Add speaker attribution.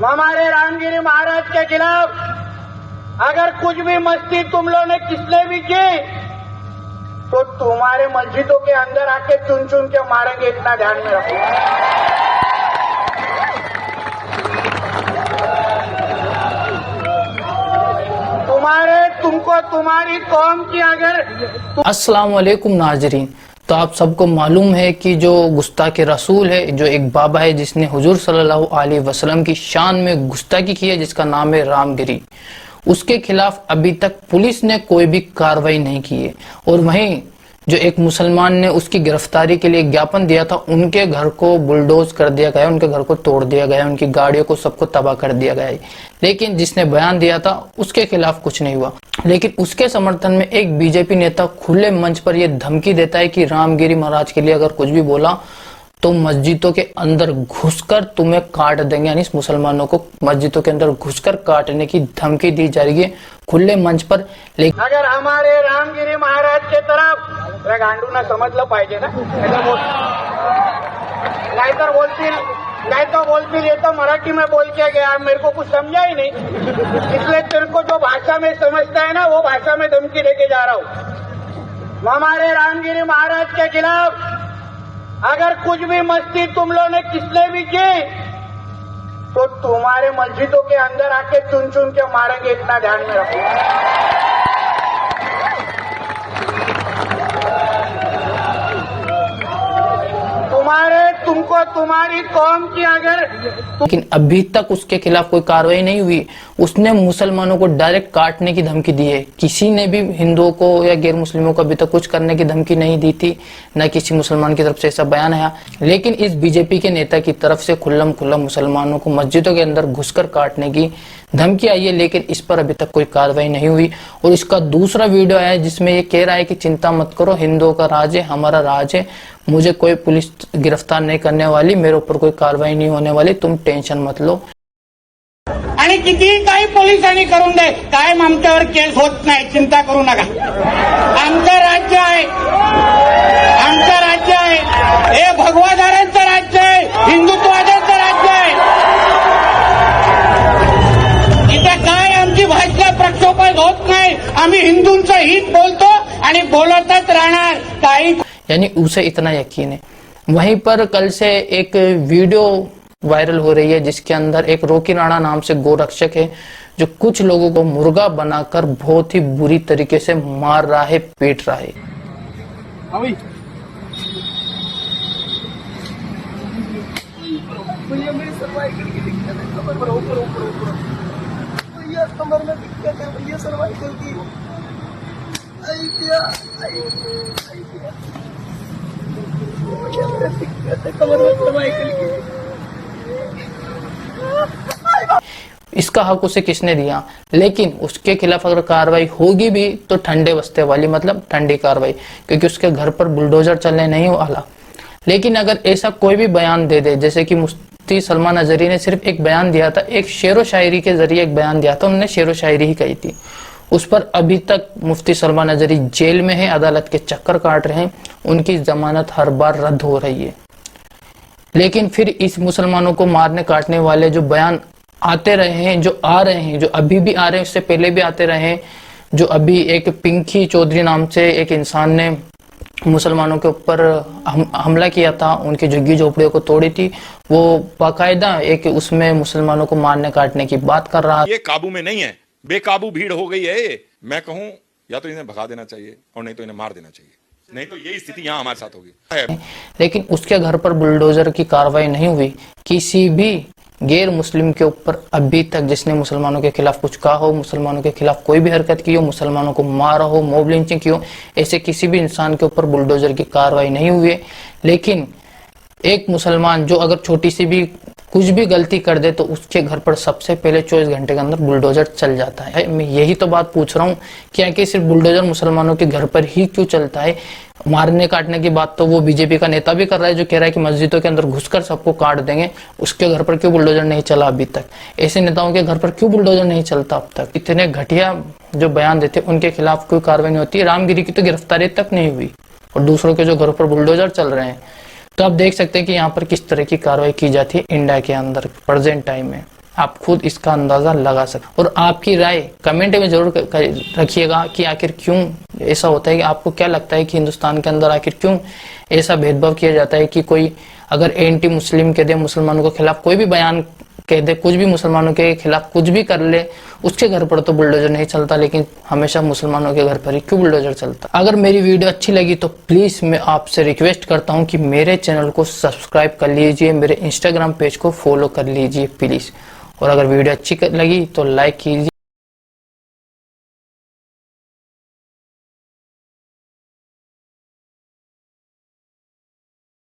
Speaker 1: हमारे रामगिरी महाराज के खिलाफ अगर कुछ भी मस्ती तुम लोगों ने किसने भी की तो तुम्हारे मस्जिदों के अंदर आके चुन चुन के मारेंगे, इतना ध्यान में रखो। तुमको तुम्हारी कौम की अगर
Speaker 2: अस्सलाम वालेकुम नाजरीन। तो आप सबको मालूम है कि जो गुस्ताखी रसूल है, जो एक बाबा है जिसने हुजूर सल्लल्लाहु अलैहि वसल्लम की शान में गुस्ताखी की है, जिसका नाम है रामगिरी, उसके खिलाफ अभी तक पुलिस ने कोई भी कार्रवाई नहीं की है। और वहीं जो एक मुसलमान ने उसकी गिरफ्तारी के लिए ज्ञापन दिया था, उनके घर को बुलडोज कर दिया गया, उनके घर को तोड़ दिया गया, उनकी गाड़ियों को सबको तबाह कर दिया गया है। लेकिन जिसने बयान दिया था उसके खिलाफ कुछ नहीं हुआ। लेकिन उसके समर्थन में एक बीजेपी नेता खुले मंच पर यह धमकी देता है कि रामगिरी महाराज के लिए अगर कुछ भी बोला तो मस्जिदों के अंदर घुसकर तुम्हें काट देंगे, यानी मुसलमानों को मस्जिदों के अंदर घुसकर काटने की धमकी दी जा रही है खुले मंच पर। लेकिन
Speaker 1: अगर हमारे रामगिरी महाराज के तरफ गांडू ना समझलं पाहिजे ना, नहीं तो बोलती ये तो मराठी में बोल के गया, मेरे को कुछ समझा ही नहीं, इसलिए तेरे को जो भाषा में समझता है ना वो भाषा में धमकी देके जा रहा हूँ। हमारे रामगिरी महाराज के खिलाफ अगर कुछ भी मस्ती तुम लोगों ने किसने भी की तो तुम्हारे मस्जिदों के अंदर आके चुन चुन के मारेंगे, इतना ध्यान में रखो। तुमको तुम्हारी कौम की अगर
Speaker 2: लेकिन अभी तक उसके खिलाफ कोई कार्रवाई नहीं हुई। उसने मुसलमानों को डायरेक्ट काटने की धमकी दी है। किसी ने भी हिंदुओं को या गैर मुस्लिमों को अभी तक कुछ करने की धमकी नहीं दी थी, न किसी मुसलमान की तरफ से ऐसा बयान आया। लेकिन इस बीजेपी के नेता की तरफ से खुल्लम खुल्ला मुसलमानों को मस्जिदों के अंदर घुसकर काटने की धमकी आई है, लेकिन इस पर अभी तक कोई कार्रवाई नहीं हुई। और इसका दूसरा वीडियो आया जिसमें ये कह रहा है कि चिंता मत करो, हिंदुओं का राज है, हमारा राज है, मुझे कोई पुलिस गिरफ्तार नहीं करने वाली, मेरे ऊपर कोई कार्रवाई नहीं होने वाली, तुम टेन्शन मत लो।
Speaker 1: आणि कितीही काही पोलिसांनी करून दे, कायम आमच्यावर केस होत नाही, चिंता करू नका। आमचं राज्य आहे, आमचं राज्य आहे, हे भगवाधाऱ्यांचं राज्य आहे, हिंदुत्वाद्यांचं राज्य आहे। इथं काय आमची भाषा प्रक्षोभक होत नाही, आम्ही हिंदूंचं हित बोलतो आणि बोलतच राहणार। काही
Speaker 2: यानी उसे इतना यकीन है। वहीं पर कल से एक वीडियो वायरल हो रही है जिसके अंदर एक रोकी राणा नाम से गोरक्षक है जो कुछ लोगों को मुर्गा बनाकर बहुत ही बुरी तरीके से मार रहा है, पीट रहा है। इसका हक उसे किसने दिया? लेकिन उसके खिलाफ अगर कार्रवाई होगी भी तो ठंडे बस्ते वाली, मतलब ठंडी कार्रवाई, क्योंकि उसके घर पर बुलडोजर चलने नहीं वाला। लेकिन अगर ऐसा कोई भी बयान दे दे, जैसे कि मुफ्ती सलमान नजरी ने सिर्फ एक बयान दिया था, एक शेरो शायरी के जरिए एक बयान दिया था, उन्होंने शेरो शायरी ही कही थी, उस पर अभी तक मुफ्ती सलमान नजरी जेल में है, अदालत के चक्कर काट रहे हैं, उनकी जमानत हर बार रद्द हो रही है। लेकिन फिर इस मुसलमानों को मारने काटने वाले जो बयान आते रहे हैं, जो आ रहे हैं, जो अभी भी आ रहे हैं, उससे पहले भी आते रहे हैं, जो अभी एक पिंकी चौधरी नाम से एक इंसान ने मुसलमानों के ऊपर हमला किया था, उनकी झुग्गी झोपड़ियों को तोड़ी थी, वो बाकायदा एक उसमें मुसलमानों को मारने काटने की बात कर रहा है।
Speaker 3: ये काबू में नहीं है, बेकाबू भीड़ हो गई है। मैं कहूं या तो इन्हें भगा देना चाहिए और नहीं तो इन्हें मार देना चाहिए, नहीं तो यही स्थिति यहाँ हमारे साथ होगी।
Speaker 2: लेकिन उसके घर पर बुलडोजर की कार्रवाई नहीं हुई। किसी भी गैर मुस्लिम के ऊपर अभी तक जिसने मुसलमानों के खिलाफ कुछ कहा हो, मुसलमानों के खिलाफ कोई भी हरकत की हो, मुसलमानों को मारा हो, मॉब लिंचिंग की हो, ऐसे किसी भी इंसान के ऊपर बुलडोजर की कार्रवाई नहीं हुई है। लेकिन एक मुसलमान जो अगर छोटी सी भी कुछ भी गलती कर दे तो उसके घर पर सबसे पहले 24 घंटे के अंदर बुलडोजर चल जाता है। मैं यही तो बात पूछ रहा हूँ कि सिर्फ बुलडोजर मुसलमानों के घर पर ही क्यों चलता है? मारने काटने की बात तो वो बीजेपी का नेता भी कर रहा है जो कह रहा है कि मस्जिदों के अंदर घुसकर सबको काट देंगे, उसके घर पर क्यों बुलडोजर नहीं चला अभी तक? ऐसे नेताओं के घर पर क्यों बुलडोजर नहीं चलता अब तक? इतने घटिया जो बयान देते उनके खिलाफ कोई कार्रवाई नहीं होती। रामगिरी की तो गिरफ्तारी तक नहीं हुई और दूसरों के जो घरों पर बुलडोजर चल रहे हैं। तो आप देख सकते हैं कि यहाँ पर किस तरह की कार्रवाई की जाती है इंडिया के अंदर प्रेजेंट टाइम में। आप खुद इसका अंदाजा लगा सकते। और आपकी राय कमेंट में जरूर रखिएगा कि आखिर क्यों ऐसा होता है, कि आपको क्या लगता है कि हिंदुस्तान के अंदर आखिर क्यों ऐसा भेदभाव किया जाता है कि कोई अगर एंटी मुस्लिम कह दे, मुसलमानों के खिलाफ कोई भी बयान कह दे, कुछ भी मुसलमानों के खिलाफ कुछ भी कर ले, उसके घर पर तो बुलडोजर नहीं चलता, लेकिन हमेशा मुसलमानों के घर पर ही क्यों बुलडोजर चलता। अगर मेरी वीडियो अच्छी लगी तो प्लीज मैं आपसे रिक्वेस्ट करता हूं कि मेरे चैनल को सब्सक्राइब कर लीजिए, मेरे इंस्टाग्राम पेज को फॉलो कर लीजिए प्लीज। और अगर वीडियो अच्छी लगी तो लाइक कीजिए।